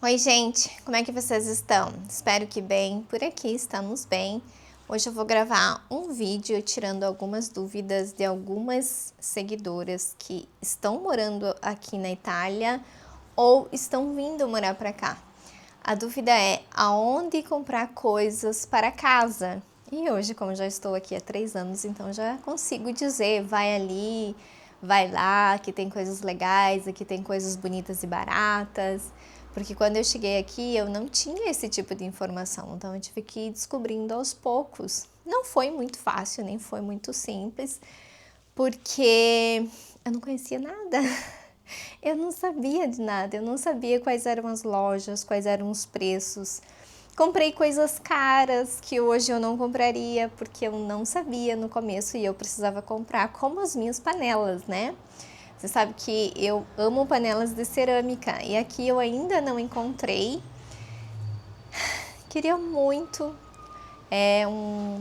Oi, gente, como é que vocês estão? Espero que bem, por aqui estamos bem. Hoje eu vou gravar um vídeo tirando algumas dúvidas de algumas seguidoras que estão morando aqui na Itália ou estão vindo morar para cá. A dúvida é aonde comprar coisas para casa. E hoje, como já estou aqui há 3 anos, então já consigo dizer, vai ali, vai lá, aqui tem coisas legais, aqui tem coisas bonitas e baratas. Porque quando eu cheguei aqui, eu não tinha esse tipo de informação, então eu tive que ir descobrindo aos poucos. Não foi muito fácil, nem foi muito simples, porque eu não conhecia nada. Eu não sabia de nada, eu não sabia quais eram as lojas, quais eram os preços. Comprei coisas caras que hoje eu não compraria, porque eu não sabia no começo e eu precisava comprar, como as minhas panelas, né? Você sabe que eu amo panelas de cerâmica e aqui eu ainda não encontrei. Queria muito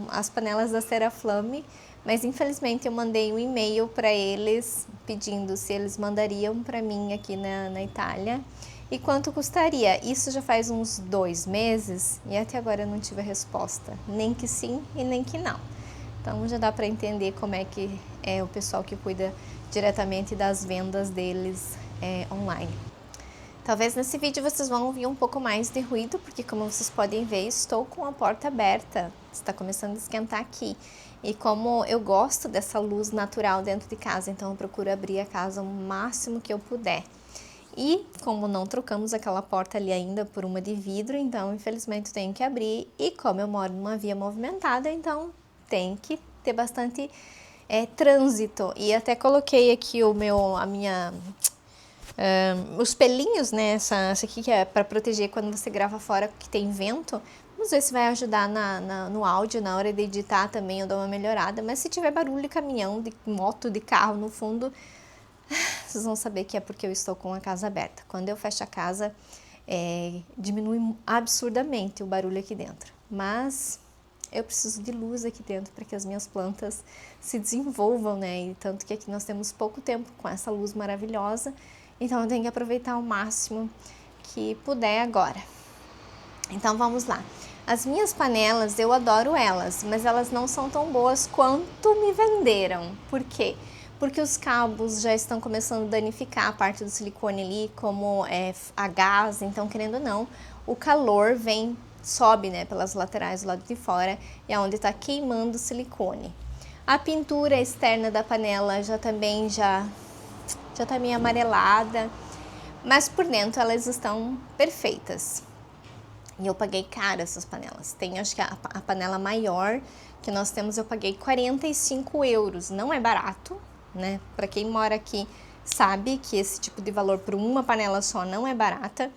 as panelas da Ceraflame, mas infelizmente eu mandei um e-mail para eles pedindo se eles mandariam para mim aqui na Itália e quanto custaria. Isso já faz uns 2 meses e até agora eu não tive a resposta, nem que sim e nem que não. Então já dá para entender como é que é o pessoal que cuida diretamente das vendas deles online. Talvez nesse vídeo vocês vão ouvir um pouco mais de ruído, porque como vocês podem ver, estou com a porta aberta. Está começando a esquentar aqui. E como eu gosto dessa luz natural dentro de casa, então eu procuro abrir a casa o máximo que eu puder. E como não trocamos aquela porta ali ainda por uma de vidro, então infelizmente eu tenho que abrir. E como eu moro numa via movimentada, então tem que ter bastante trânsito. E até coloquei aqui os pelinhos, né? Essa aqui que é para proteger quando você grava fora que tem vento. Vamos ver se vai ajudar no áudio, na hora de editar também eu dou uma melhorada. Mas se tiver barulho de caminhão, de moto, de carro no fundo, vocês vão saber que é porque eu estou com a casa aberta. Quando eu fecho a casa, diminui absurdamente o barulho aqui dentro. Mas eu preciso de luz aqui dentro para que as minhas plantas se desenvolvam, né? E tanto que aqui nós temos pouco tempo com essa luz maravilhosa, então eu tenho que aproveitar o máximo que puder agora. Então vamos lá. As minhas panelas, eu adoro elas, mas elas não são tão boas quanto me venderam. Por quê? Porque os cabos já estão começando a danificar a parte do silicone ali, como a gás, então querendo ou não, o calor sobe, né, pelas laterais do lado de fora e é onde está queimando o silicone. A pintura externa da panela já também já está meio amarelada, mas por dentro elas estão perfeitas. E eu paguei caro essas panelas. Tem, acho que a panela maior que nós temos eu paguei 45 euros. Não é barato, né? Para quem mora aqui sabe que esse tipo de valor por uma panela só não é barata.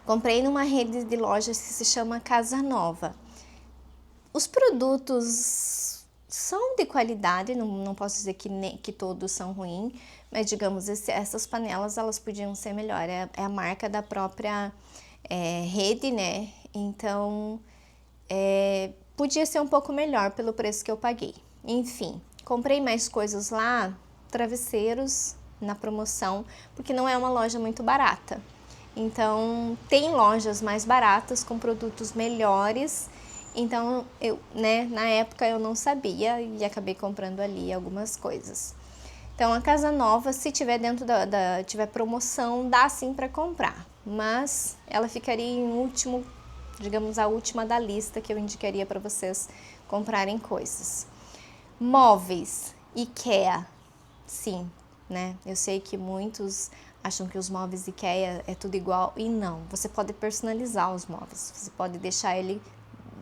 Comprei numa rede de lojas que se chama Casa Nova. Os produtos são de qualidade, não posso dizer que todos são ruins, mas digamos, essas panelas elas podiam ser melhor. É a marca da própria rede, né? Então, podia ser um pouco melhor pelo preço que eu paguei. Enfim, comprei mais coisas lá, travesseiros na promoção, porque não é uma loja muito barata. Então, tem lojas mais baratas com produtos melhores. Então, na época eu não sabia e acabei comprando ali algumas coisas. Então, a Casa Nova, se tiver dentro tiver promoção, dá sim para comprar. Mas ela ficaria em último, digamos, a última da lista que eu indicaria para vocês comprarem coisas. Móveis, IKEA, sim, né? Eu sei que muitos acham que os móveis IKEA é tudo igual e não. Você pode personalizar os móveis, você pode deixar ele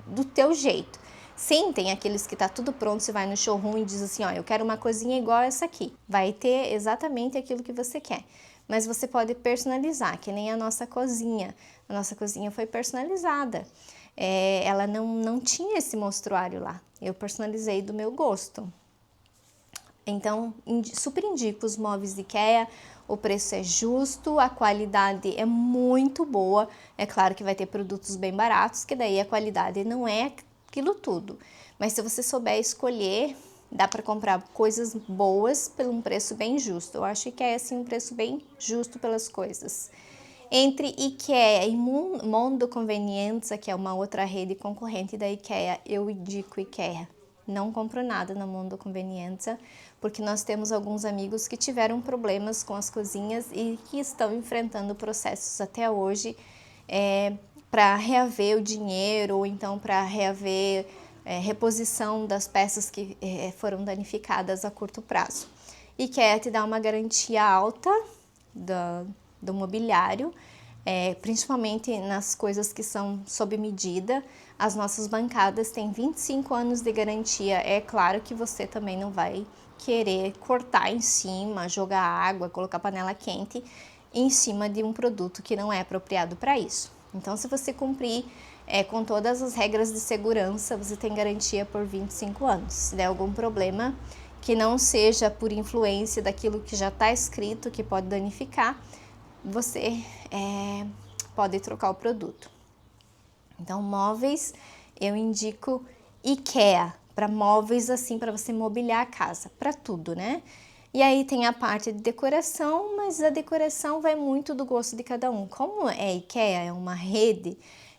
do teu jeito. Sim, tem aqueles que tá tudo pronto, você vai no showroom e diz assim, ó, eu quero uma cozinha igual essa aqui. Vai ter exatamente aquilo que você quer. Mas você pode personalizar, que nem a nossa cozinha. A nossa cozinha foi personalizada. Ela não tinha esse mostruário lá. Eu personalizei do meu gosto. Então, super indico os móveis IKEA, o preço é justo, a qualidade é muito boa. É claro que vai ter produtos bem baratos, que daí a qualidade não é aquilo tudo. Mas se você souber escolher, dá para comprar coisas boas por um preço bem justo. Eu acho que é assim um preço bem justo pelas coisas. Entre IKEA e Mondo Convenienza, que é uma outra rede concorrente da IKEA, eu indico IKEA. Não compro nada na Mondo Convenienza, porque nós temos alguns amigos que tiveram problemas com as cozinhas e que estão enfrentando processos até hoje para reaver o dinheiro, ou então para reaver reposição das peças que foram danificadas a curto prazo. IKEA te dá uma garantia alta do mobiliário, principalmente nas coisas que são sob medida. As nossas bancadas têm 25 anos de garantia. É claro que você também não vai querer cortar em cima, jogar água, colocar panela quente em cima de um produto que não é apropriado para isso. Então, se você cumprir com todas as regras de segurança, você tem garantia por 25 anos. Se der algum problema que não seja por influência daquilo que já está escrito, que pode danificar, você pode trocar o produto. Então, móveis, eu indico IKEA, para móveis assim, para você mobiliar a casa, para tudo, né? E aí tem a parte de decoração, mas a decoração vai muito do gosto de cada um. Como é IKEA, é uma rede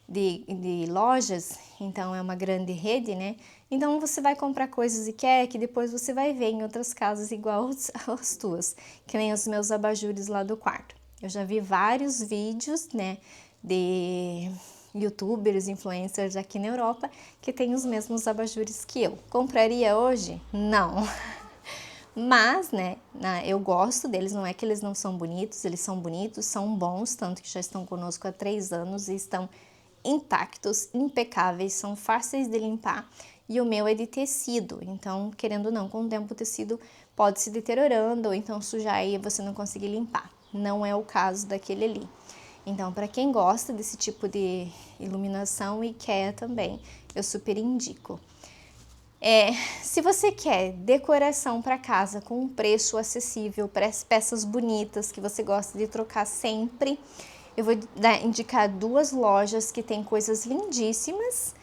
de lojas, então é uma grande rede, né? Então você vai comprar coisas IKEA que depois você vai ver em outras casas igual as tuas, que nem os meus abajures lá do quarto. Eu já vi vários vídeos, né, de youtubers, influencers aqui na Europa que tem os mesmos abajures que eu. Compraria hoje? Não. Mas, né, eu gosto deles, não é que eles não são bonitos, eles são bonitos, são bons, tanto que já estão conosco há 3 anos e estão intactos, impecáveis, são fáceis de limpar. E o meu é de tecido, então, querendo ou não, com o tempo o tecido pode se deteriorando ou então sujar e você não conseguir limpar. Não é o caso daquele ali. Então, para quem gosta desse tipo de iluminação, IKEA também, eu super indico. Se você quer decoração para casa com um preço acessível, para peças bonitas que você gosta de trocar sempre, eu vou indicar 2 lojas que tem coisas lindíssimas,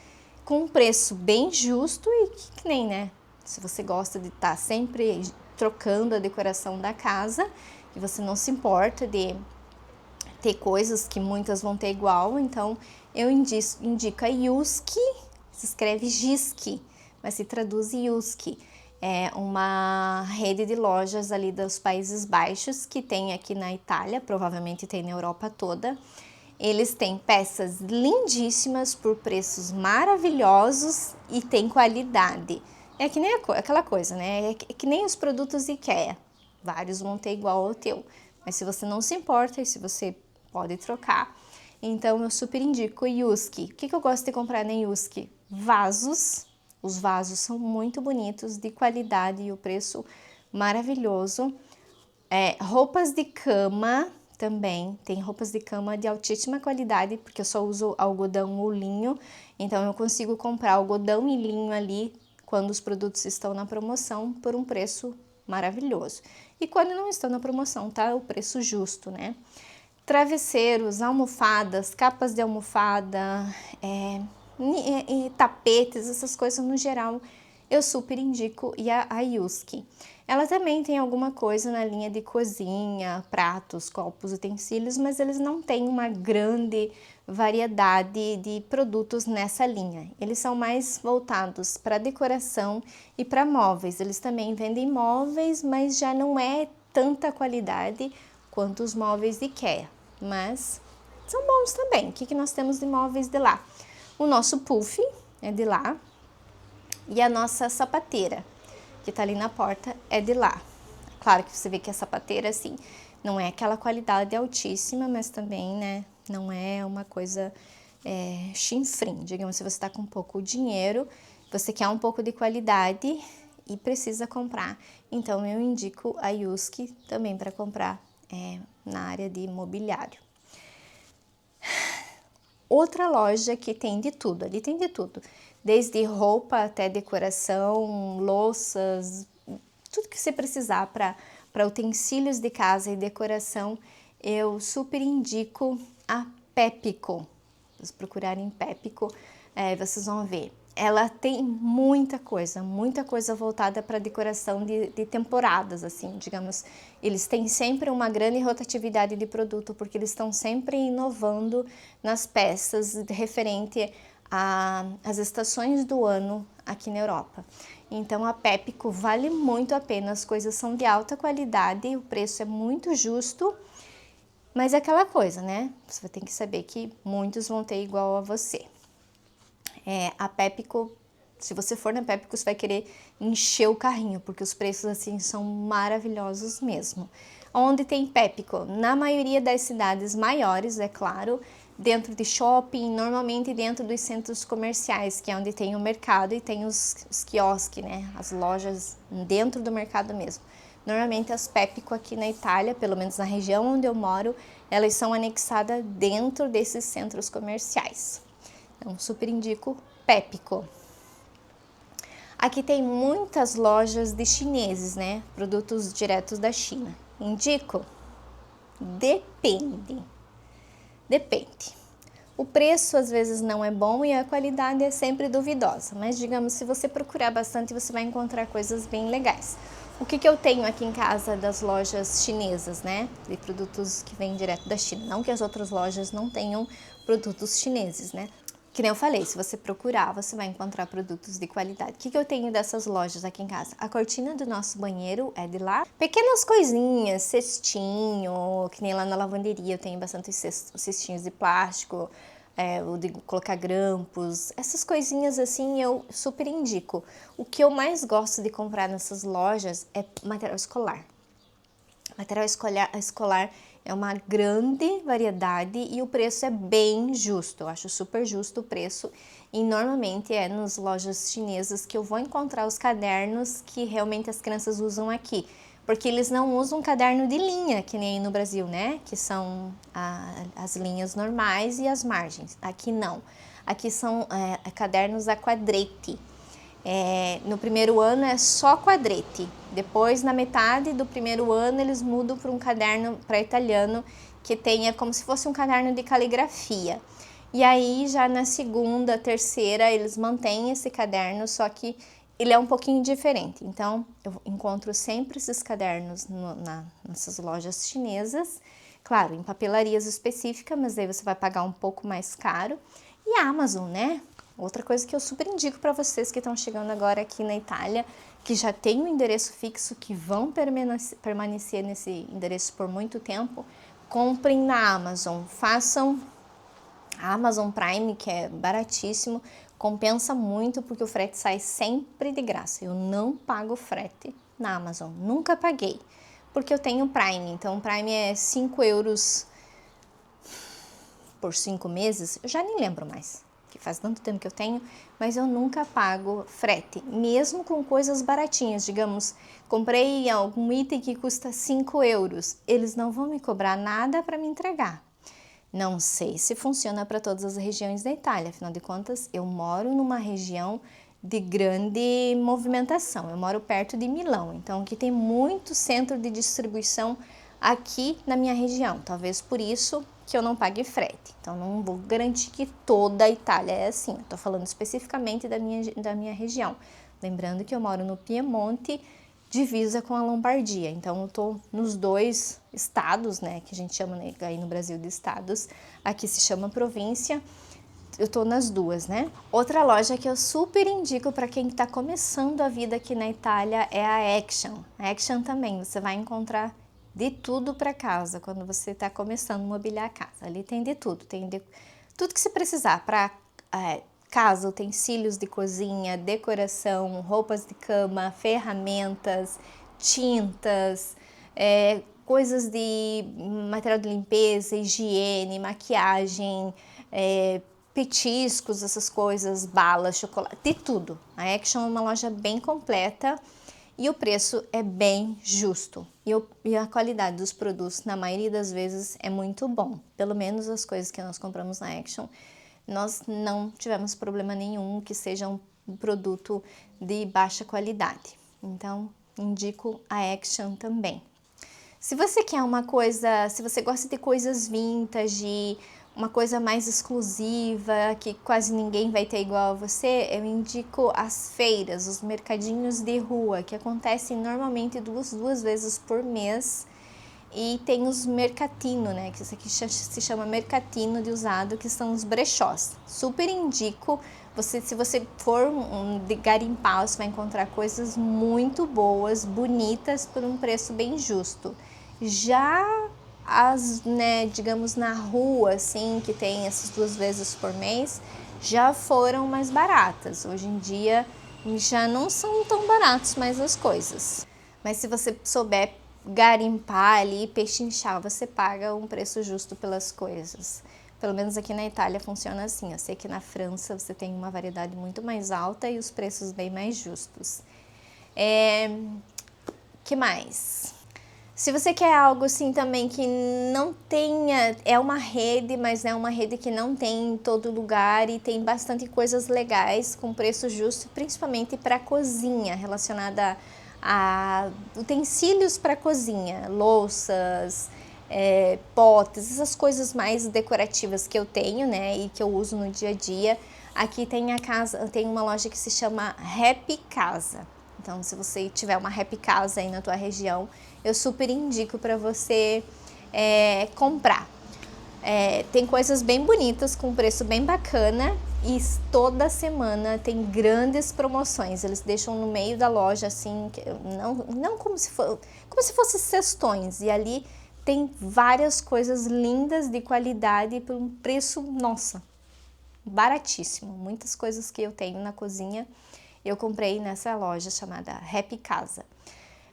com um preço bem justo e que nem, né? Se você gosta de estar sempre trocando a decoração da casa e você não se importa de ter coisas que muitas vão ter igual, então eu indico a Yuski, se escreve Giski, mas se traduz Yuski. É uma rede de lojas ali dos Países Baixos que tem aqui na Itália, provavelmente tem na Europa toda. Eles têm peças lindíssimas por preços maravilhosos e tem qualidade. É que nem aquela coisa, né? É que nem os produtos IKEA. Vários vão ter igual ao teu. Mas se você não se importa e se você pode trocar, então eu super indico Yuski. O que eu gosto de comprar na Yuski? Vasos. Os vasos são muito bonitos, de qualidade e o preço maravilhoso. Roupas de cama também, tem roupas de cama de altíssima qualidade, porque eu só uso algodão ou linho, então eu consigo comprar algodão e linho ali quando os produtos estão na promoção por um preço maravilhoso. E quando não estão na promoção, tá o preço justo, né? Travesseiros, almofadas, capas de almofada, tapetes, essas coisas no geral, eu super indico a Yuski. Ela também tem alguma coisa na linha de cozinha, pratos, copos, utensílios, mas eles não têm uma grande variedade de produtos nessa linha. Eles são mais voltados para decoração e para móveis. Eles também vendem móveis, mas já não é tanta qualidade quanto os móveis IKEA, mas são bons também. O que nós temos de móveis de lá? O nosso puff é de lá e a nossa sapateira, que tá ali na porta, é de lá. Claro que você vê que a sapateira, assim, não é aquela qualidade altíssima, mas também, né, não é uma coisa chinfrim. Digamos, se você tá com pouco dinheiro, você quer um pouco de qualidade e precisa comprar. Então, eu indico a Yuski também para comprar na área de mobiliário. Outra loja que tem de tudo, ali tem de tudo, desde roupa até decoração, louças, tudo que você precisar para utensílios de casa e decoração, eu super indico a Pepco. Se procurarem Pepco, vocês vão ver. ela tem muita coisa voltada para decoração de temporadas, assim, digamos. Eles têm sempre uma grande rotatividade de produto, porque eles estão sempre inovando nas peças referente às estações do ano aqui na Europa. Então a Pepco vale muito a pena, as coisas são de alta qualidade, o preço é muito justo, mas é aquela coisa, né? Você vai ter que saber que muitos vão ter igual a você. A Pepco, se você for na Pepco, você vai querer encher o carrinho, porque os preços assim são maravilhosos mesmo. Onde tem Pepco? Na maioria das cidades maiores, é claro, dentro de shopping, normalmente dentro dos centros comerciais, que é onde tem o mercado e tem os quiosques, né? As lojas dentro do mercado mesmo. Normalmente as Pepco aqui na Itália, pelo menos na região onde eu moro, elas são anexadas dentro desses centros comerciais. Então, super indico Pepco. Aqui tem muitas lojas de chineses, né? Produtos diretos da China. Indico? Depende. O preço às vezes não é bom e a qualidade é sempre duvidosa, mas digamos, se você procurar bastante, você vai encontrar coisas bem legais. O que eu tenho aqui em casa das lojas chinesas, né? De produtos que vêm direto da China. Não que as outras lojas não tenham produtos chineses, né? Que nem eu falei, se você procurar, você vai encontrar produtos de qualidade. O que eu tenho dessas lojas aqui em casa? A cortina do nosso banheiro é de lá. Pequenas coisinhas, cestinho, que nem lá na lavanderia eu tenho bastante cestinhos de plástico, o de colocar grampos. Essas coisinhas assim eu super indico. O que eu mais gosto de comprar nessas lojas é material escolar. Material escolar é uma grande variedade e o preço é bem justo. Eu acho super justo o preço e normalmente é nas lojas chinesas que eu vou encontrar os cadernos que realmente as crianças usam aqui. Porque eles não usam caderno de linha, que nem no Brasil, né? Que são as linhas normais e as margens. Aqui não. Aqui são cadernos a quadrete. No primeiro ano é só quadrete. Depois, na metade do primeiro ano, eles mudam para um caderno para italiano que tenha como se fosse um caderno de caligrafia. E aí, já na segunda, terceira, eles mantêm esse caderno, só que ele é um pouquinho diferente. Então, eu encontro sempre esses cadernos nessas lojas chinesas. Claro, em papelarias específicas, mas aí você vai pagar um pouco mais caro. E a Amazon, né? Outra coisa que eu super indico para vocês que estão chegando agora aqui na Itália, que já tem um endereço fixo, que vão permanecer nesse endereço por muito tempo, comprem na Amazon, façam a Amazon Prime, que é baratíssimo, compensa muito porque o frete sai sempre de graça. Eu não pago frete na Amazon, nunca paguei, porque eu tenho Prime, então o Prime é 5 euros por 5 meses, eu já nem lembro mais. Faz tanto tempo que eu tenho, mas eu nunca pago frete, mesmo com coisas baratinhas, digamos, comprei algum item que custa 5 euros, eles não vão me cobrar nada para me entregar. Não sei se funciona para todas as regiões da Itália, afinal de contas, eu moro numa região de grande movimentação, eu moro perto de Milão, então aqui tem muito centro de distribuição aqui na minha região, talvez por isso que eu não pague frete. Então, não vou garantir que toda a Itália é assim. Eu tô falando especificamente da minha região. Lembrando que eu moro no Piemonte, divisa com a Lombardia. Então, eu tô nos dois estados, né? Que a gente chama aí no Brasil de estados. Aqui se chama província. Eu tô nas duas, né? Outra loja que eu super indico para quem tá começando a vida aqui na Itália é a Action. A Action também, você vai encontrar de tudo para casa, quando você está começando a mobiliar a casa. Ali tem de tudo, tudo que você precisar para casa, utensílios de cozinha, decoração, roupas de cama, ferramentas, tintas, coisas de material de limpeza, higiene, maquiagem, petiscos, essas coisas, balas, chocolate, de tudo. A Action é uma loja bem completa. E o preço é bem justo. E a qualidade dos produtos, na maioria das vezes, é muito bom. Pelo menos as coisas que nós compramos na Action, nós não tivemos problema nenhum que seja um produto de baixa qualidade. Então, indico a Action também. Se você quer uma coisa, se você gosta de coisas vintage, uma coisa mais exclusiva, que quase ninguém vai ter igual a você, eu indico as feiras, os mercadinhos de rua, que acontecem normalmente duas vezes por mês. E tem os mercatino, né, que isso aqui se chama mercatino de usado, que são os brechós. Super indico, se você for de garimpar, você vai encontrar coisas muito boas, bonitas, por um preço bem justo. Já né, digamos na rua, assim, que tem essas 2 vezes por mês, já foram mais baratas. Hoje em dia já não são tão baratos mais as coisas. Mas se você souber garimpar ali, pechinchar, você paga um preço justo pelas coisas. Pelo menos aqui na Itália funciona assim. Eu sei que na França você tem uma variedade muito mais alta e os preços bem mais justos. Que mais? Se você quer algo assim também que não tenha, é uma rede, mas é uma rede que não tem em todo lugar e tem bastante coisas legais com preço justo, principalmente para cozinha, relacionada a utensílios para cozinha, louças, potes, essas coisas mais decorativas que eu tenho, né, e que eu uso no dia a dia. Aqui tem uma loja que se chama Happy Casa. Então, se você tiver uma Happy Casa aí na tua região, eu super indico para você comprar. Tem coisas bem bonitas com preço bem bacana e toda semana tem grandes promoções. Eles deixam no meio da loja assim, não como se fosse cestões, e ali tem várias coisas lindas de qualidade por um preço, nossa, baratíssimo. Muitas coisas que eu tenho na cozinha eu comprei nessa loja chamada Happy Casa.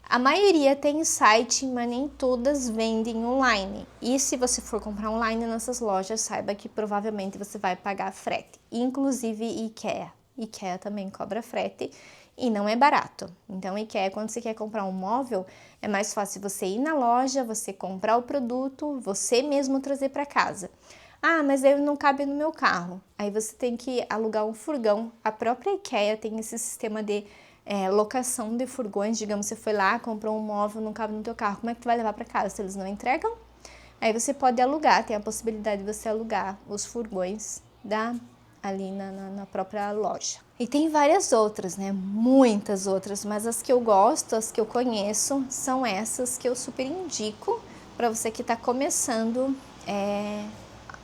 A maioria tem site, mas nem todas vendem online. E se você for comprar online nessas lojas, saiba que provavelmente você vai pagar frete. Inclusive IKEA. IKEA também cobra frete e não é barato. Então IKEA, quando você quer comprar um móvel, é mais fácil você ir na loja, você comprar o produto, você mesmo trazer para casa. Ah, mas ele não cabe no meu carro. Aí você tem que alugar um furgão. A própria IKEA tem esse sistema de locação de furgões. Digamos, você foi lá, comprou um móvel, não cabe no teu carro. Como é que tu vai levar para casa se eles não entregam? Aí você pode alugar, tem a possibilidade de você alugar os furgões ali na própria loja. E tem várias outras, né? Muitas outras, mas as que eu gosto, as que eu conheço, são essas que eu super indico para você que está começando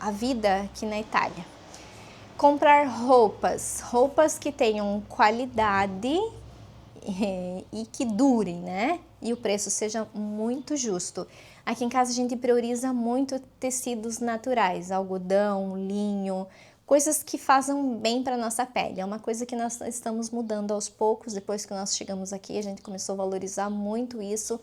a vida aqui na Itália. Comprar roupas que tenham qualidade e que durem, né? E o preço seja muito justo. Aqui em casa a gente prioriza muito tecidos naturais, algodão, linho, coisas que façam bem para nossa pele. É uma coisa que nós estamos mudando aos poucos. Depois que nós chegamos aqui, a gente começou a valorizar muito isso,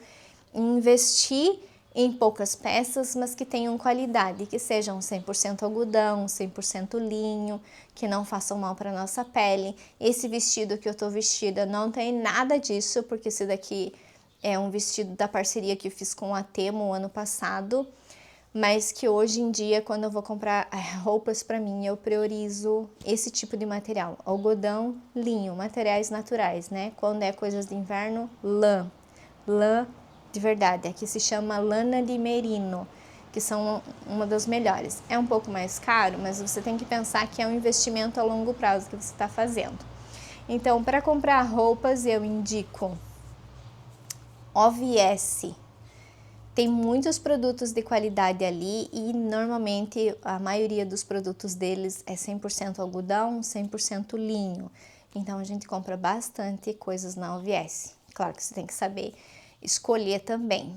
investir em poucas peças, mas que tenham qualidade, que sejam 100% algodão, 100% linho, que não façam mal para nossa pele. Esse vestido que eu tô vestida não tem nada disso, porque esse daqui é um vestido da parceria que eu fiz com a Temu ano passado, mas que hoje em dia, quando eu vou comprar roupas para mim, eu priorizo esse tipo de material, algodão, linho, materiais naturais, né? Quando é coisas de inverno, lã de verdade, aqui se chama lana de merino, que são uma das melhores. É um pouco mais caro, mas você tem que pensar que é um investimento a longo prazo que você está fazendo. Então, para comprar roupas, eu indico OVS. Tem muitos produtos de qualidade ali e normalmente a maioria dos produtos deles é 100% algodão, 100% linho. Então a gente compra bastante coisas na OVS. Claro que você tem que saber escolher também.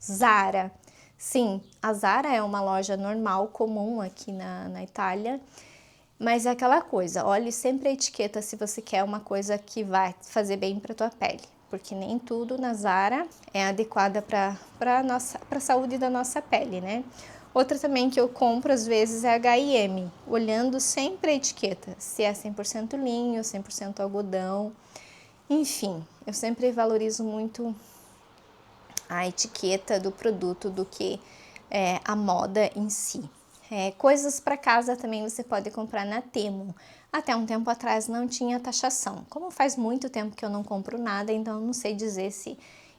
Zara. Sim, a Zara é uma loja normal, comum aqui na Itália, mas é aquela coisa, olhe sempre a etiqueta se você quer uma coisa que vai fazer bem para tua pele, porque nem tudo na Zara é adequada para a saúde da nossa pele, né? Outra também que eu compro às vezes é H&M, olhando sempre a etiqueta, se é 100% linho, 100% algodão. Enfim, eu sempre valorizo muito a etiqueta do produto do que a moda em si. Coisas para casa também você pode comprar na Temu. Até um tempo atrás não tinha taxação. Como faz muito tempo que eu não compro nada, então não sei dizer se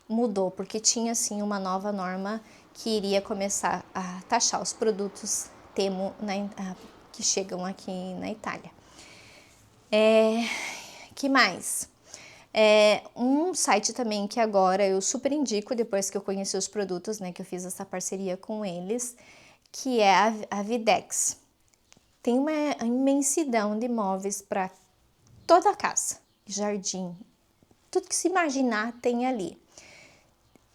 mudou, porque tinha sim uma nova norma que iria começar a taxar os produtos Temu que chegam aqui na Itália. Que mais? Um site também que agora eu super indico, depois que eu conheci os produtos, né, que eu fiz essa parceria com eles, que é a Videx. Tem uma imensidão de móveis para toda a casa, jardim, tudo que se imaginar tem ali.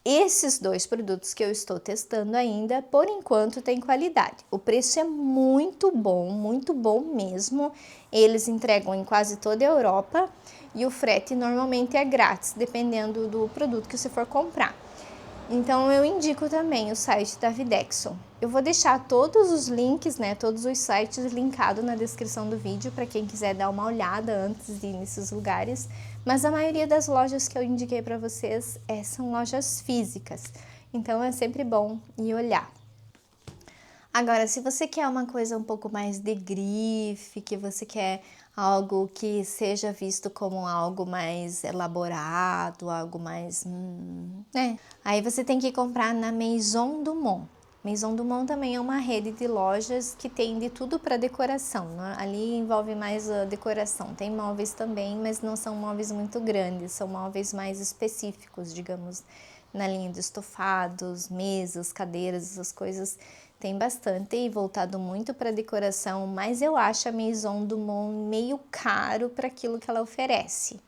Esses 2 produtos que eu estou testando ainda, por enquanto, tem qualidade. O preço é muito bom mesmo. Eles entregam em quase toda a Europa e o frete normalmente é grátis, dependendo do produto que você for comprar. Então, eu indico também o site da Videxo. Eu vou deixar todos os links, né, todos os sites linkados na descrição do vídeo para quem quiser dar uma olhada antes de ir nesses lugares. Mas a maioria das lojas que eu indiquei para vocês são lojas físicas. Então, é sempre bom ir olhar. Agora, se você quer uma coisa um pouco mais de grife, que você quer algo que seja visto como algo mais elaborado, algo mais... Aí você tem que comprar na Maison du Monde. Maison du Monde também é uma rede de lojas que tem de tudo para decoração, né? Ali envolve mais a decoração. Tem móveis também, mas não são móveis muito grandes, são móveis mais específicos, digamos, na linha de estofados, mesas, cadeiras, essas coisas. Tem bastante e voltado muito para decoração, mas eu acho a Maison du Monde meio caro para aquilo que ela oferece.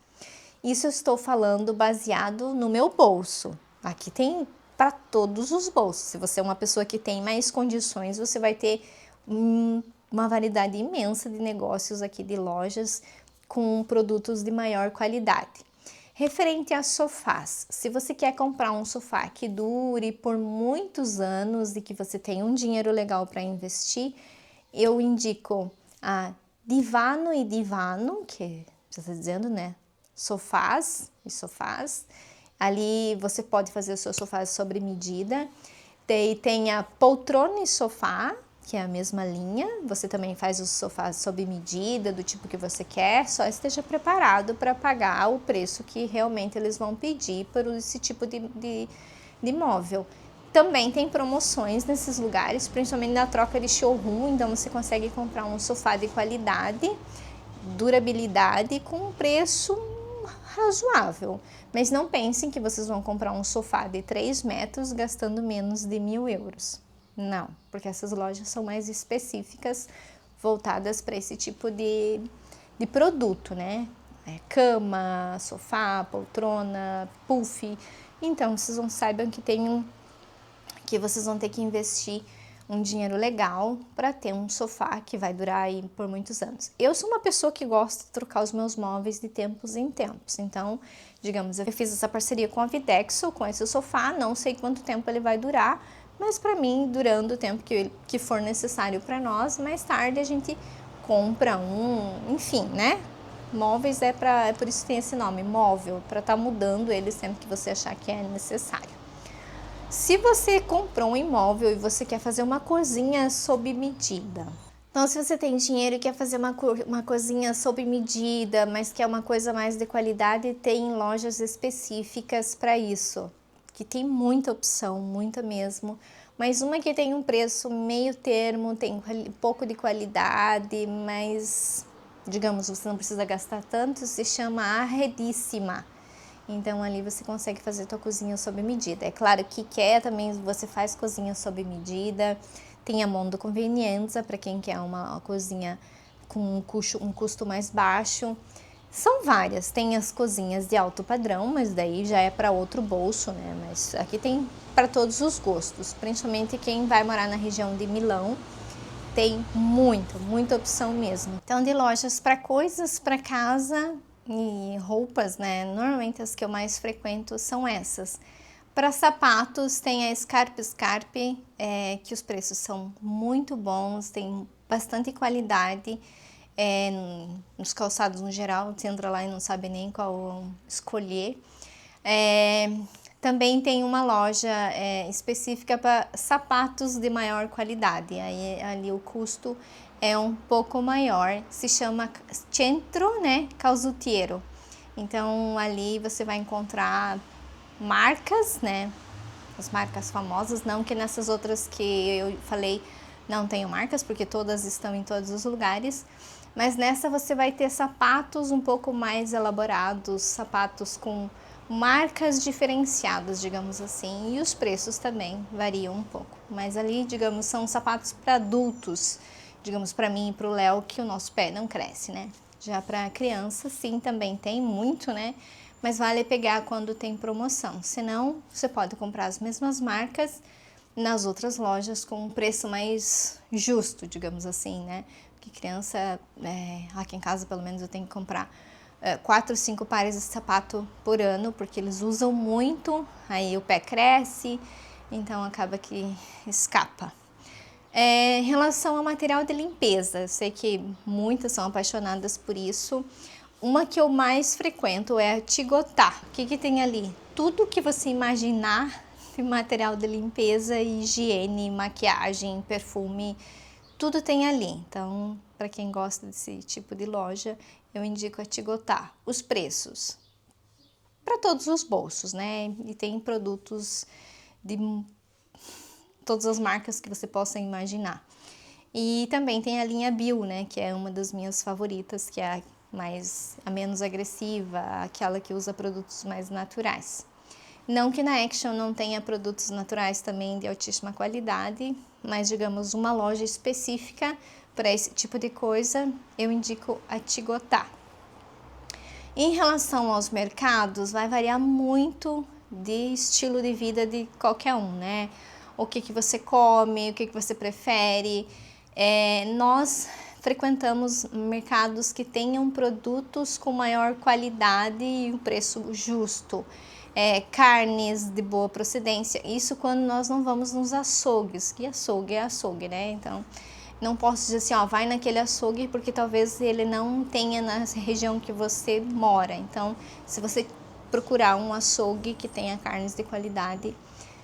Isso eu estou falando baseado no meu bolso. Aqui tem para todos os bolsos. Se você é uma pessoa que tem mais condições, você vai ter uma variedade imensa de negócios aqui, de lojas com produtos de maior qualidade. Referente a sofás, se você quer comprar um sofá que dure por muitos anos e que você tenha um dinheiro legal para investir, eu indico a Divano e Divano, que você está dizendo, né? Sofás e sofás. Ali você pode fazer o seu sofá sobre medida. Daí tem a Poltrone e Sofá, que é a mesma linha. Você também faz os sofás sob medida, do tipo que você quer, só esteja preparado para pagar o preço que realmente eles vão pedir por esse tipo de móvel. Também tem promoções nesses lugares, principalmente na troca de showroom, então você consegue comprar um sofá de qualidade, durabilidade, com um preço razoável. Mas não pensem que vocês vão comprar um sofá de 3 metros gastando menos de 1.000 euros. Não, porque essas lojas são mais específicas, voltadas para esse tipo de produto, né? Cama, sofá, poltrona, puff. Então, vocês não saibam que vocês vão ter que investir um dinheiro legal para ter um sofá que vai durar aí por muitos anos. Eu sou uma pessoa que gosta de trocar os meus móveis de tempos em tempos. Então, digamos, eu fiz essa parceria com a Videxo, com esse sofá, não sei quanto tempo ele vai durar, mas para mim, durando o tempo que for necessário para nós, mais tarde a gente compra enfim, né? Móveis por isso tem esse nome, móvel, para estar mudando ele sempre que você achar que é necessário. Se você comprou um imóvel e você quer fazer uma cozinha sob medida, então se você tem dinheiro e quer fazer uma cozinha sob medida, mas quer uma coisa mais de qualidade, tem lojas específicas para isso, que tem muita opção, muita mesmo, mas uma que tem um preço meio termo, tem um pouco de qualidade, mas, digamos, você não precisa gastar tanto, se chama Arredíssima. Então, ali você consegue fazer tua cozinha sob medida. É claro que quer também, você faz cozinha sob medida. Tem a Mondo Convenienza, para quem quer uma cozinha com um custo mais baixo. São várias. Tem as cozinhas de alto padrão, mas daí já é para outro bolso, né? Mas aqui tem para todos os gostos. Principalmente quem vai morar na região de Milão. Tem muita opção mesmo. Então, de lojas para coisas, para casa e roupas, né? Normalmente as que eu mais frequento são essas. Para sapatos tem a Scarpe, que os preços são muito bons, tem bastante qualidade. Nos calçados no geral, você entra lá e não sabe nem qual escolher. Também tem uma loja específica para sapatos de maior qualidade, aí ali o custo é um pouco maior, se chama Centro, né, Calzutiero. Então ali você vai encontrar marcas, né, as marcas famosas, não que nessas outras que eu falei não tenham marcas, porque todas estão em todos os lugares, mas nessa você vai ter sapatos um pouco mais elaborados, sapatos com marcas diferenciadas, digamos assim, e os preços também variam um pouco, mas ali, digamos, são sapatos para adultos, digamos, para mim e para o Léo, que o nosso pé não cresce, né? Já para criança, sim, também tem muito, né? Mas vale pegar quando tem promoção, senão você pode comprar as mesmas marcas nas outras lojas com um preço mais justo, digamos assim, né? Porque criança, aqui em casa pelo menos eu tenho que comprar 4, 5 pares de sapato por ano, porque eles usam muito, aí o pé cresce, então acaba que escapa. Em relação ao material de limpeza, eu sei que muitas são apaixonadas por isso. Uma que eu mais frequento é a Tigotá. O que tem ali? Tudo que você imaginar de material de limpeza, higiene, maquiagem, perfume, tudo tem ali. Então, para quem gosta desse tipo de loja, eu indico a Tigotá. Os preços, para todos os bolsos, né? E tem produtos de todas as marcas que você possa imaginar. E também tem a linha Bio, né? Que é uma das minhas favoritas, que é a menos agressiva, aquela que usa produtos mais naturais. Não que na Action não tenha produtos naturais também de altíssima qualidade, mas digamos uma loja específica para esse tipo de coisa, eu indico a Tigotá. Em relação aos mercados, vai variar muito de estilo de vida de qualquer um, né? O que você come, o que você prefere. Nós frequentamos mercados que tenham produtos com maior qualidade e um preço justo. Carnes de boa procedência, isso quando nós não vamos nos açougues, que açougue é açougue, né? Então, não posso dizer assim, vai naquele açougue porque talvez ele não tenha na região que você mora. Então, se você procurar um açougue que tenha carnes de qualidade,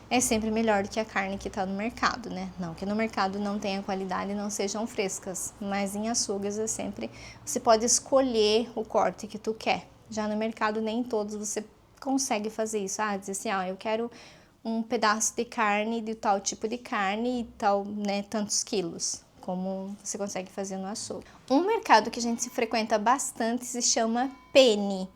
é sempre melhor do que a carne que está no mercado, né? Não que no mercado não tenha qualidade e não sejam frescas, mas em açougues é sempre, você pode escolher o corte que tu quer. Já no mercado nem todos você consegue fazer isso, dizer assim, eu quero um pedaço de carne de tal tipo de carne e tal, né, tantos quilos, como você consegue fazer no açougue. Um mercado que a gente se frequenta bastante se chama Penny.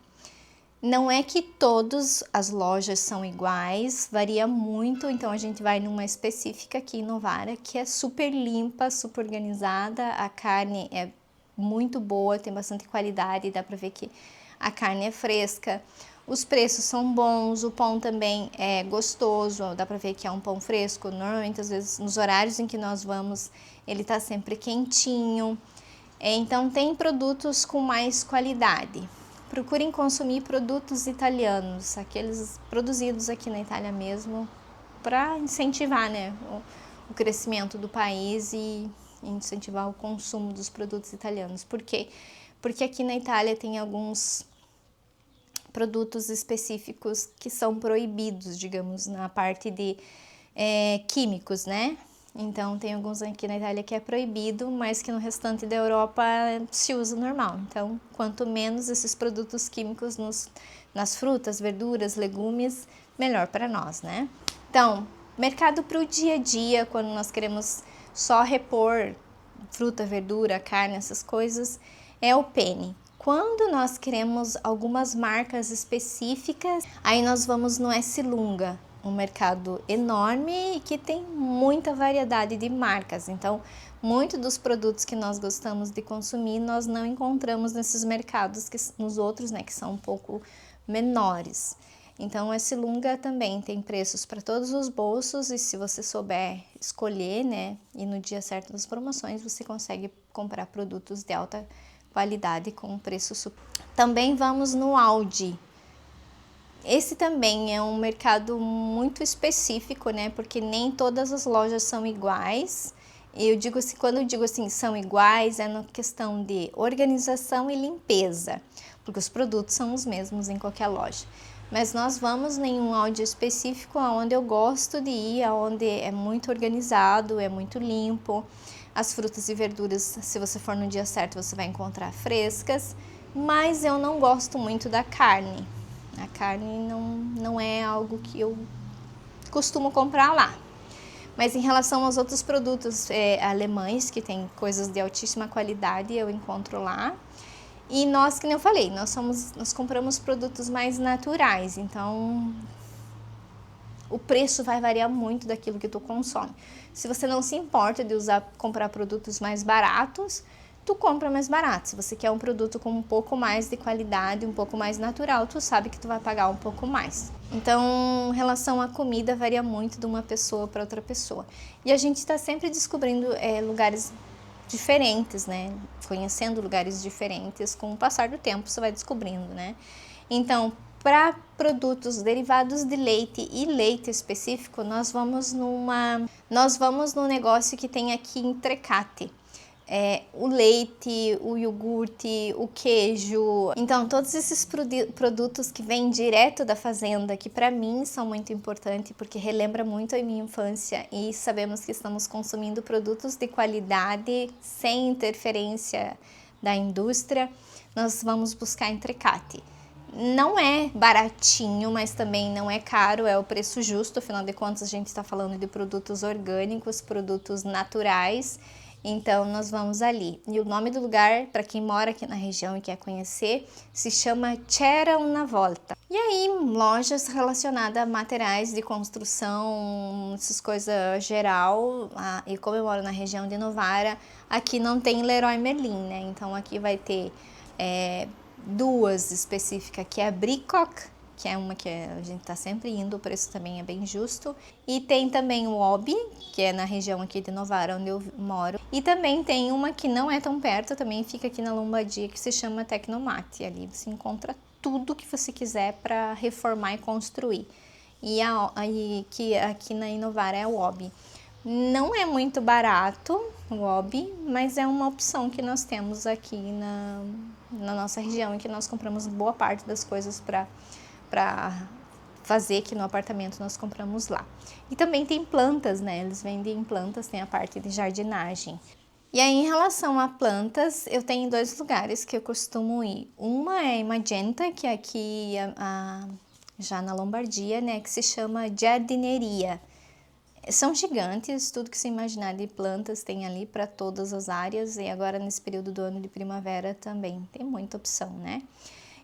Não é que todas as lojas são iguais, varia muito, então a gente vai numa específica aqui em Novara, que é super limpa, super organizada, a carne é muito boa, tem bastante qualidade, dá pra ver que a carne é fresca. Os preços são bons, o pão também é gostoso, dá pra ver que é um pão fresco. Normalmente, às vezes, nos horários em que nós vamos, ele tá sempre quentinho. Então, tem produtos com mais qualidade. Procurem consumir produtos italianos, aqueles produzidos aqui na Itália mesmo, para incentivar, né, o crescimento do país e incentivar o consumo dos produtos italianos. Por quê? Porque aqui na Itália tem alguns produtos específicos que são proibidos, digamos, na parte de químicos, né? Então, tem alguns aqui na Itália que é proibido, mas que no restante da Europa se usa normal. Então, quanto menos esses produtos químicos nas frutas, verduras, legumes, melhor para nós, né? Então, mercado para o dia a dia, quando nós queremos só repor fruta, verdura, carne, essas coisas, é o Penny. Quando nós queremos algumas marcas específicas, aí nós vamos no Esselunga, um mercado enorme e que tem muita variedade de marcas. Então, muitos dos produtos que nós gostamos de consumir, nós não encontramos nesses mercados, nos outros, né, que são um pouco menores. Então, o Esselunga também tem preços para todos os bolsos e se você souber escolher, né, e no dia certo das promoções, você consegue comprar produtos de alta qualidade com preço super. Também vamos no Aldi. Esse também é um mercado muito específico, né? Porque nem todas as lojas são iguais. Eu digo assim, quando eu digo assim, são iguais, é na questão de organização e limpeza, porque os produtos são os mesmos em qualquer loja. Mas nós vamos em um Aldi específico, onde eu gosto de ir, onde é muito organizado, é muito limpo. As frutas e verduras, se você for no dia certo, você vai encontrar frescas, mas eu não gosto muito da carne. A carne não é algo que eu costumo comprar lá. Mas em relação aos outros produtos alemães, que tem coisas de altíssima qualidade, eu encontro lá. E nós, que nem eu falei, nós compramos produtos mais naturais, então o preço vai variar muito daquilo que tu consome. Se você não se importa de comprar produtos mais baratos, tu compra mais barato. Se você quer um produto com um pouco mais de qualidade, um pouco mais natural, tu sabe que tu vai pagar um pouco mais. Então, em relação à comida, varia muito de uma pessoa para outra pessoa. E a gente está sempre descobrindo lugares diferentes, né? Conhecendo lugares diferentes. Com o passar do tempo, você vai descobrindo, né? Então, para produtos derivados de leite e leite específico, nós vamos num negócio que tem aqui em Trecate. O leite, o iogurte, o queijo. Então, todos esses produtos que vêm direto da fazenda, que para mim são muito importantes, porque relembra muito a minha infância e sabemos que estamos consumindo produtos de qualidade, sem interferência da indústria, nós vamos buscar em Trecate. Não é baratinho, mas também não é caro, é o preço justo, afinal de contas a gente está falando de produtos orgânicos, produtos naturais. Então, nós vamos ali. E o nome do lugar, para quem mora aqui na região e quer conhecer, se chama C'era una volta. E aí, lojas relacionadas a materiais de construção, essas coisas geral. E como eu moro na região de Novara, aqui não tem Leroy Merlin, né? Então, aqui vai ter duas específicas, que é a Bricock, que é uma que a gente tá sempre indo, o preço também é bem justo. E tem também o Obi, que é na região aqui de Novara, onde eu moro. E também tem uma que não é tão perto, também fica aqui na Lombardia, que se chama Tecnomate. Ali você encontra tudo que você quiser para reformar e construir. E que aqui na Novara é o Obi. Não é muito barato o Obi, mas é uma opção que nós temos aqui na nossa região, em que nós compramos boa parte das coisas para fazer aqui no apartamento, nós compramos lá. E também tem plantas, né? Eles vendem plantas, tem a parte de jardinagem. E aí, em relação a plantas, eu tenho dois lugares que eu costumo ir. Uma é em Magenta, que é aqui já na Lombardia, né? Que se chama Jardineria. São gigantes, tudo que você imaginar de plantas tem ali para todas as áreas. E agora, nesse período do ano de primavera, também tem muita opção, né?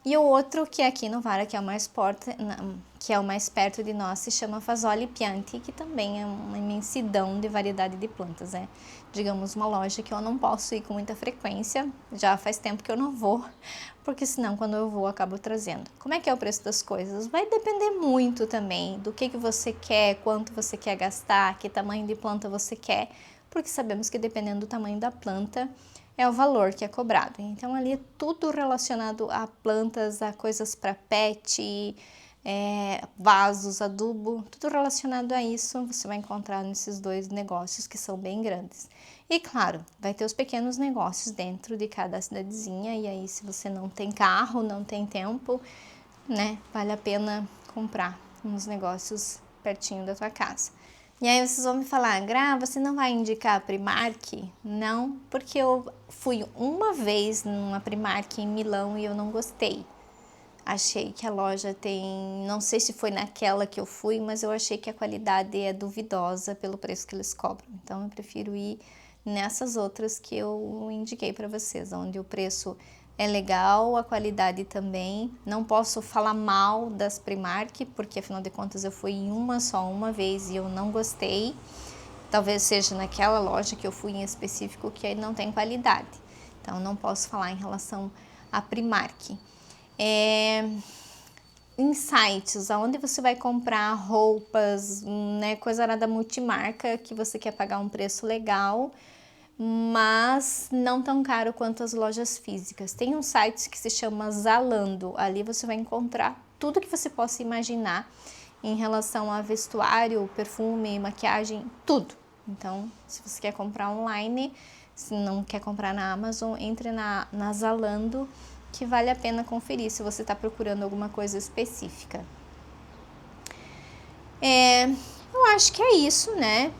E o outro, que é aqui em Novara, que é o mais perto de nós, se chama Fasoli Pianti, que também é uma imensidão de variedade de plantas. É, digamos, uma loja que eu não posso ir com muita frequência, já faz tempo que eu não vou, porque senão quando eu vou eu acabo trazendo. Como é que é o preço das coisas? Vai depender muito também do que você quer, quanto você quer gastar, que tamanho de planta você quer, porque sabemos que dependendo do tamanho da planta, é o valor que é cobrado. Então, ali é tudo relacionado a plantas, a coisas para pet, vasos, adubo, tudo relacionado a isso você vai encontrar nesses dois negócios que são bem grandes. E claro, vai ter os pequenos negócios dentro de cada cidadezinha, e aí se você não tem carro, não tem tempo, né, vale a pena comprar uns negócios pertinho da tua casa. E aí vocês vão me falar, Gra, você não vai indicar a Primark? Não, porque eu fui uma vez numa Primark em Milão e eu não gostei. Achei que a loja tem, não sei se foi naquela que eu fui, mas eu achei que a qualidade é duvidosa pelo preço que eles cobram. Então eu prefiro ir nessas outras que eu indiquei para vocês, onde o preço é legal, a qualidade também. Não posso falar mal das Primark, porque afinal de contas eu fui em uma vez e eu não gostei. Talvez seja naquela loja que eu fui em específico que aí não tem qualidade. Então não posso falar em relação à Primark. Em sites, onde você vai comprar roupas, né, coisa nada multimarca, que você quer pagar um preço legal, mas não tão caro quanto as lojas físicas. Tem um site que se chama Zalando, ali você vai encontrar tudo que você possa imaginar em relação a vestuário, perfume, maquiagem, tudo. Então, se você quer comprar online, se não quer comprar na Amazon, entre na Zalando, que vale a pena conferir se você está procurando alguma coisa específica. Eu acho que é isso, né?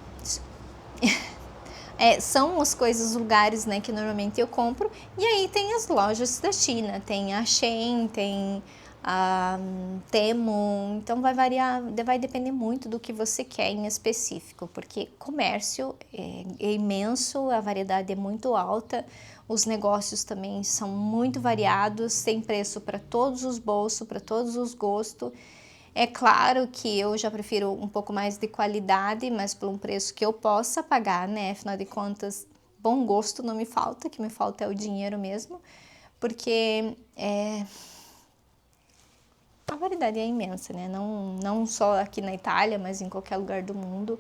São as coisas, os lugares, né, que normalmente eu compro. E aí tem as lojas da China, tem a Shein, tem Temu, então vai variar, vai depender muito do que você quer em específico, porque comércio é imenso, a variedade é muito alta, os negócios também são muito variados, tem preço para todos os bolsos, para todos os gostos. É claro que eu já prefiro um pouco mais de qualidade, mas por um preço que eu possa pagar, né? Afinal de contas, bom gosto não me falta, o que me falta é o dinheiro mesmo, porque a variedade é imensa, né? Não só aqui na Itália, mas em qualquer lugar do mundo.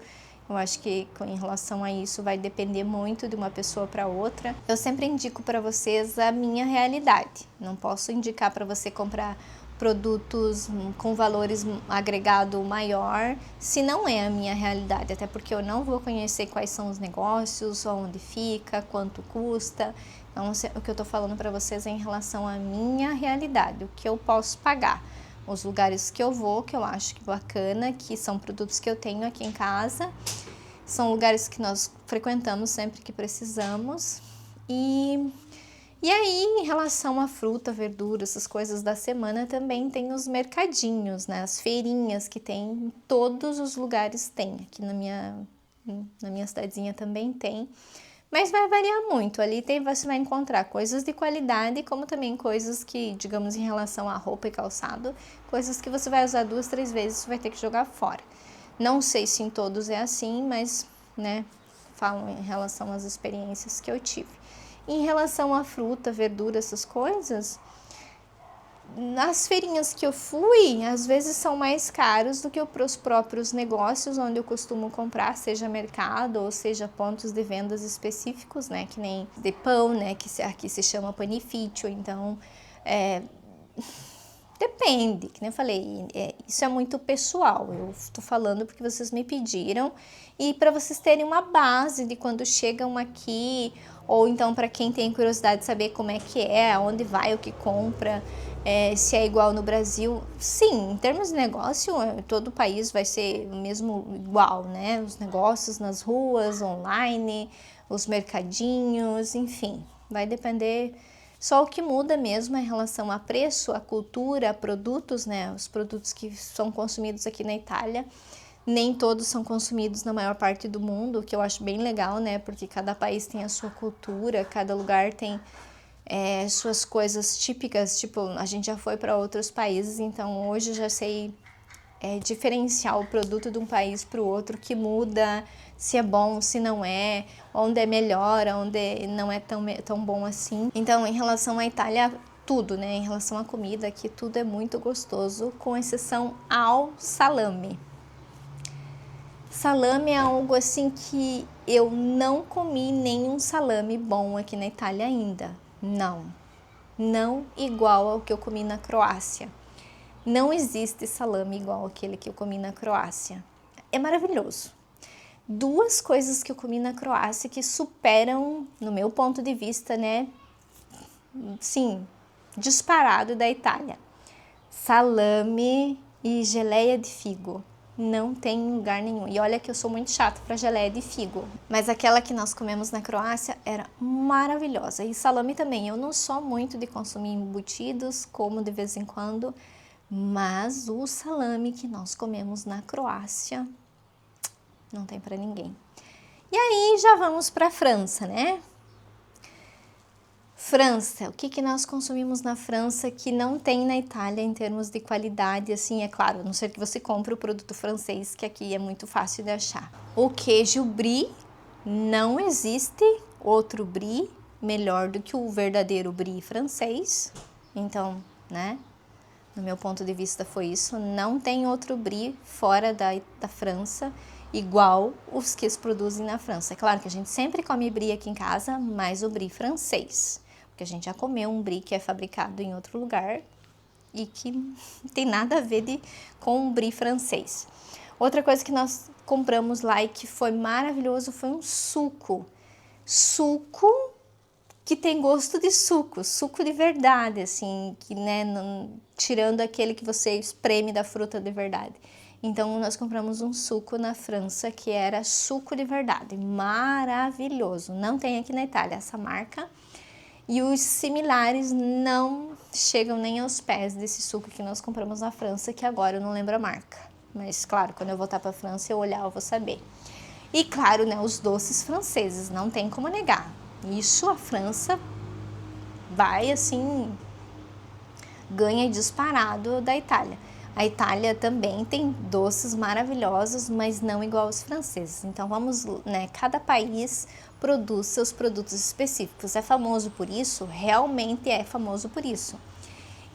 Eu acho que em relação a isso vai depender muito de uma pessoa para outra. Eu sempre indico para vocês a minha realidade. Não posso indicar para você comprar produtos com valores agregado maior se não é a minha realidade, até porque eu não vou conhecer quais são os negócios, onde fica, quanto custa. Então, o que eu tô falando para vocês é em relação à minha realidade, o que eu posso pagar. Os lugares que eu vou, que eu acho que bacana, que são produtos que eu tenho aqui em casa, são lugares que nós frequentamos sempre que precisamos. E aí, em relação a fruta, verdura, essas coisas da semana, também tem os mercadinhos, né? As feirinhas que tem em todos os lugares tem. Aqui na minha cidadezinha também tem. Mas vai variar muito, ali você vai encontrar coisas de qualidade, como também coisas que, digamos, em relação à roupa e calçado, coisas que você vai usar 2, 3 vezes e vai ter que jogar fora. Não sei se em todos é assim, mas, né, falo em relação às experiências que eu tive. Em relação à fruta, verdura, essas coisas, nas feirinhas que eu fui, às vezes são mais caros do que os próprios negócios onde eu costumo comprar, seja mercado ou seja pontos de vendas específicos, né? Que nem de pão, né? Que aqui se chama panificio. Então, depende, que nem eu falei, isso é muito pessoal. Eu tô falando porque vocês me pediram e para vocês terem uma base de quando chegam aqui, ou então para quem tem curiosidade de saber como é que é, aonde vai, o que compra, se é igual no Brasil. Sim, em termos de negócio, todo o país vai ser o mesmo igual, né? Os negócios nas ruas, online, os mercadinhos, enfim, vai depender. Só o que muda mesmo é em relação a preço, a cultura, a produtos, né? Os produtos que são consumidos aqui na Itália, nem todos são consumidos na maior parte do mundo, o que eu acho bem legal, né? Porque cada país tem a sua cultura, cada lugar tem suas coisas típicas. Tipo, a gente já foi para outros países, então hoje eu já sei diferenciar o produto de um país para o outro, que muda, se é bom, se não é, onde é melhor, onde não é tão bom assim. Então, em relação à Itália, tudo, né? Em relação à comida, aqui tudo é muito gostoso, com exceção ao salame. Salame é algo assim que eu não comi nenhum salame bom aqui na Itália ainda. Não igual ao que eu comi na Croácia. Não existe salame igual aquele que eu comi na Croácia. É maravilhoso. 2 coisas que eu comi na Croácia que superam, no meu ponto de vista, né? Sim, disparado da Itália. Salame e geleia de figo. Não tem lugar nenhum. E olha que eu sou muito chata para geleia de figo. Mas aquela que nós comemos na Croácia era maravilhosa. E salame também. Eu não sou muito de consumir embutidos, como de vez em quando. Mas o salame que nós comemos na Croácia não tem para ninguém. E aí já vamos para a França, né? França, o que nós consumimos na França que não tem na Itália em termos de qualidade, assim, é claro, a não ser que você compre o produto francês, que aqui é muito fácil de achar. O queijo brie, não existe outro brie melhor do que o verdadeiro brie francês. Então, né, no meu ponto de vista foi isso, não tem outro brie fora da França igual os que eles produzem na França. É claro que a gente sempre come brie aqui em casa, mas o brie francês. Porque a gente já comeu um brie que é fabricado em outro lugar e que não tem nada a ver com o brie francês. Outra coisa que nós compramos lá e que foi maravilhoso foi um suco. Suco que tem gosto de suco de verdade, assim, que, né, tirando aquele que você espreme da fruta de verdade. Então, nós compramos um suco na França que era suco de verdade, maravilhoso. Não tem aqui na Itália essa marca. E os similares não chegam nem aos pés desse suco que nós compramos na França, que agora eu não lembro a marca. Mas, claro, quando eu voltar para a França, eu olhar, eu vou saber. E, claro, né, os doces franceses, não tem como negar. Isso a França vai, assim, ganha disparado da Itália. A Itália também tem doces maravilhosos, mas não igual aos franceses. Então, vamos, né, cada país produz seus produtos específicos. É famoso por isso? Realmente é famoso por isso.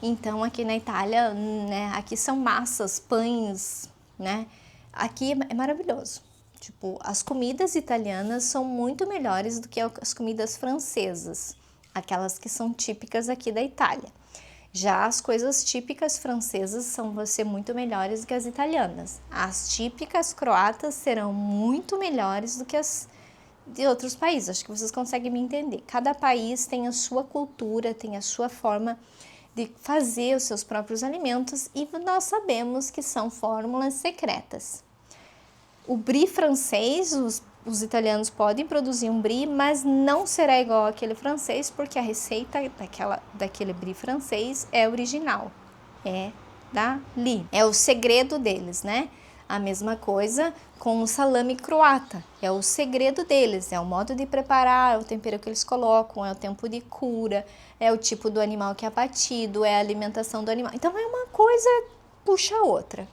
Então, aqui na Itália, né, aqui são massas, pães, né? Aqui é maravilhoso. Tipo, as comidas italianas são muito melhores do que as comidas francesas, aquelas que são típicas aqui da Itália. Já as coisas típicas francesas vão ser muito melhores do que as italianas. As típicas croatas serão muito melhores do que as de outros países. Acho que vocês conseguem me entender. Cada país tem a sua cultura, tem a sua forma de fazer os seus próprios alimentos e nós sabemos que são fórmulas secretas. O brie francês, os italianos podem produzir um brie, mas não será igual àquele francês, porque a receita daquele brie francês é original, é dali. É o segredo deles, né? A mesma coisa com o salame croata, é o segredo deles, é o modo de preparar, é o tempero que eles colocam, é o tempo de cura, é o tipo do animal que é abatido, é a alimentação do animal. Então é uma coisa puxa a outra.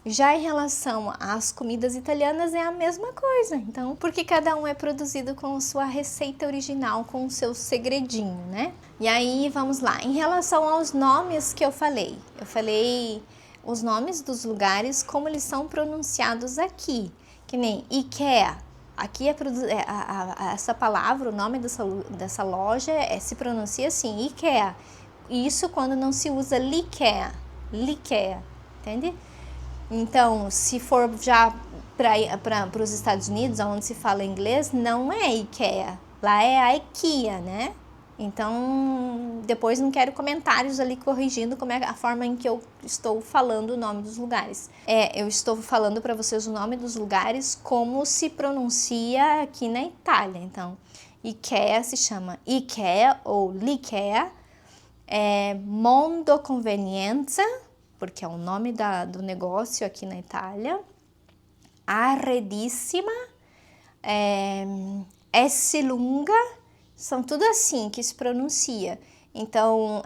Já em relação às comidas italianas é a mesma coisa, então, porque cada um é produzido com sua receita original, com o seu segredinho, né? E aí, vamos lá, em relação aos nomes que eu falei os nomes dos lugares, como eles são pronunciados aqui, que nem IKEA. Aqui essa palavra, o nome dessa loja se pronuncia assim, IKEA. Isso quando não se usa Likea, entende? Então, se for já para os Estados Unidos, onde se fala inglês, não é IKEA, lá é a IKEA, né? Então, depois não quero comentários ali corrigindo como é a forma em que eu estou falando o nome dos lugares. Eu estou falando para vocês o nome dos lugares como se pronuncia aqui na Itália. Então, IKEA se chama IKEA ou Likea, Mondo Convenienza, porque é o nome do negócio aqui na Itália, Arredissima, Esselunga, são tudo assim que se pronuncia. Então,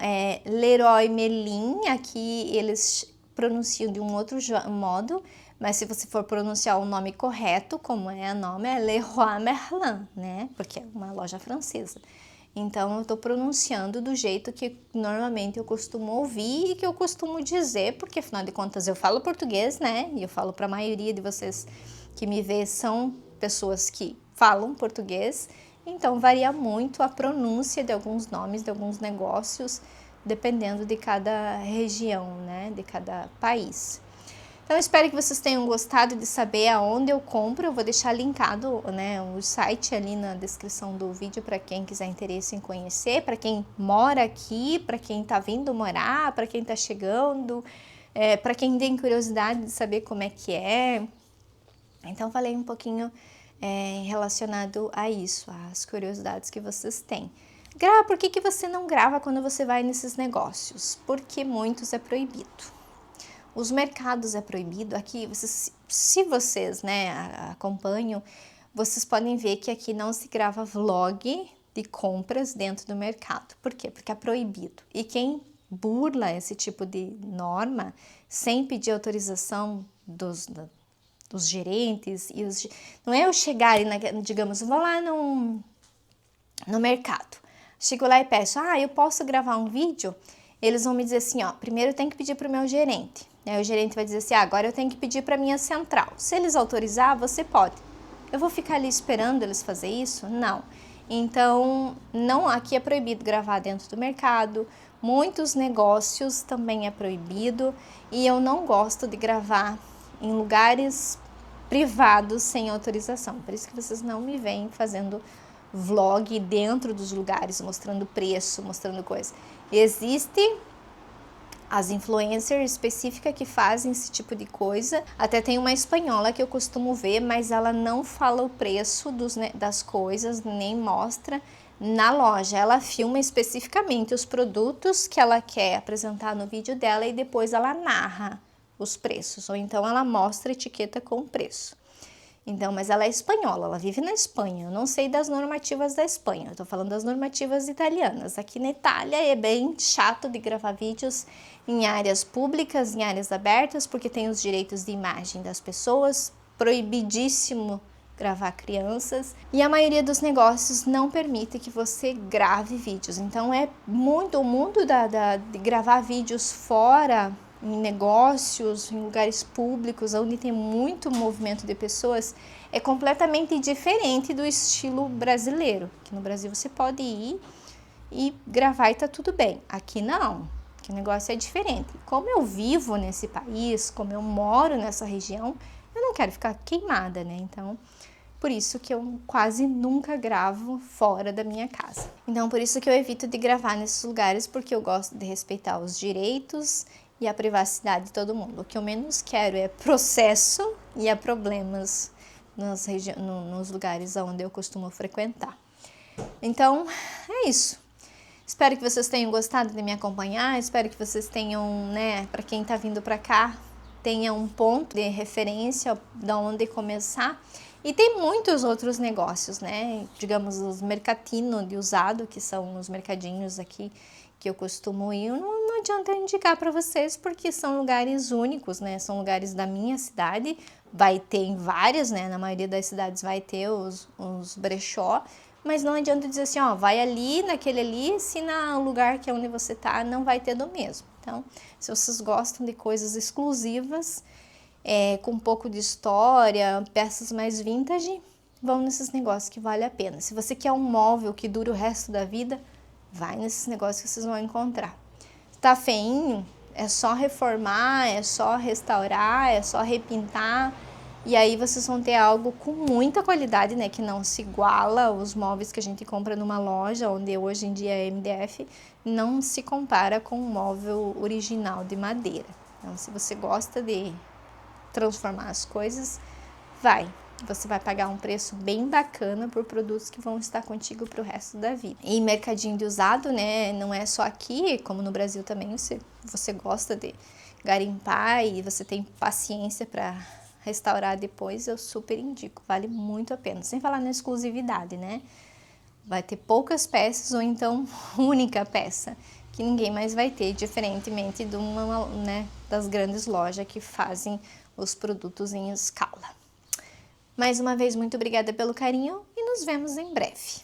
Leroy Merlin, aqui eles pronunciam de um outro modo, mas se você for pronunciar o nome correto, como é o nome, é Leroy Merlin, né? Porque é uma loja francesa. Então, eu estou pronunciando do jeito que normalmente eu costumo ouvir e que eu costumo dizer, porque afinal de contas eu falo português, né? E eu falo para a maioria de vocês que me vê são pessoas que falam português. Então, varia muito a pronúncia de alguns nomes, de alguns negócios, dependendo de cada região, né? De cada país. Então, eu espero que vocês tenham gostado de saber aonde eu compro. Eu vou deixar linkado, né, o site ali na descrição do vídeo para quem quiser interesse em conhecer, para quem mora aqui, para quem está vindo morar, para quem está chegando, para quem tem curiosidade de saber como é que é. Então, falei um pouquinho relacionado a isso, às curiosidades que vocês têm. Por que você não grava quando você vai nesses negócios? Porque muitos é proibido. Os mercados é proibido. Aqui, se vocês, né, acompanham, vocês podem ver que aqui não se grava vlog de compras dentro do mercado. Por quê? Porque é proibido. E quem burla esse tipo de norma sem pedir autorização dos gerentes, não é eu chegar e, digamos, vou lá no mercado, chego lá e peço, eu posso gravar um vídeo? Eles vão me dizer assim, primeiro tem que pedir para o meu gerente. Aí o gerente vai dizer assim, agora eu tenho que pedir para minha central. Se eles autorizar, você pode. Eu vou ficar ali esperando eles fazer isso? Não. Então, aqui é proibido gravar dentro do mercado, muitos negócios também é proibido e eu não gosto de gravar em lugares privados sem autorização. Por isso que vocês não me veem fazendo vlog dentro dos lugares, mostrando preço, mostrando coisa. Existem as influencers específicas que fazem esse tipo de coisa. Até tem uma espanhola que eu costumo ver, mas ela não fala o preço das coisas, nem mostra na loja. Ela filma especificamente os produtos que ela quer apresentar no vídeo dela e depois ela narra os preços, ou então ela mostra a etiqueta com o preço. Então, mas ela é espanhola, ela vive na Espanha. Eu não sei das normativas da Espanha, eu tô falando das normativas italianas. Aqui na Itália é bem chato de gravar vídeos em áreas públicas, em áreas abertas, porque tem os direitos de imagem das pessoas, proibidíssimo gravar crianças, e a maioria dos negócios não permite que você grave vídeos. Então é muito o mundo de gravar vídeos fora, em negócios, em lugares públicos, onde tem muito movimento de pessoas, é completamente diferente do estilo brasileiro. Aqui no Brasil você pode ir e gravar e tá tudo bem. Aqui não, que o negócio é diferente. Como eu vivo nesse país, como eu moro nessa região, eu não quero ficar queimada, né? Então, por isso que eu quase nunca gravo fora da minha casa. Então, por isso que eu evito de gravar nesses lugares, porque eu gosto de respeitar os direitos e a privacidade de todo mundo. O que eu menos quero é processo e problemas nos lugares onde eu costumo frequentar. Então, é isso. Espero que vocês tenham gostado de me acompanhar, espero que vocês tenham, né, para quem tá vindo para cá, tenha um ponto de referência de onde começar. E tem muitos outros negócios, né? Digamos, os mercatino de usado, que são os mercadinhos aqui que eu costumo ir. Não adianta eu indicar para vocês, porque são lugares únicos, né? São lugares da minha cidade. Vai ter em várias, né? Na maioria das cidades vai ter os brechó. Mas não adianta dizer assim, ó, vai ali, naquele ali, se no lugar que é onde você tá, não vai ter do mesmo. Então, se vocês gostam de coisas exclusivas, com um pouco de história, peças mais vintage, vão nesses negócios que vale a pena. Se você quer um móvel que dure o resto da vida, vai nesses negócios que vocês vão encontrar. Tá feinho? É só reformar, é só restaurar, é só repintar. E aí vocês vão ter algo com muita qualidade, né? Que não se iguala aos móveis que a gente compra numa loja, onde hoje em dia é MDF, não se compara com um móvel original de madeira. Então, se você gosta de transformar as coisas, você vai pagar um preço bem bacana por produtos que vão estar contigo para o resto da vida. E mercadinho de usado, né, não é só aqui, como no Brasil também, você gosta de garimpar e você tem paciência para restaurar depois, eu super indico, vale muito a pena. Sem falar na exclusividade, né? Vai ter poucas peças ou então única peça que ninguém mais vai ter, diferentemente de das grandes lojas que fazem os produtos em escala. Mais uma vez, muito obrigada pelo carinho e nos vemos em breve.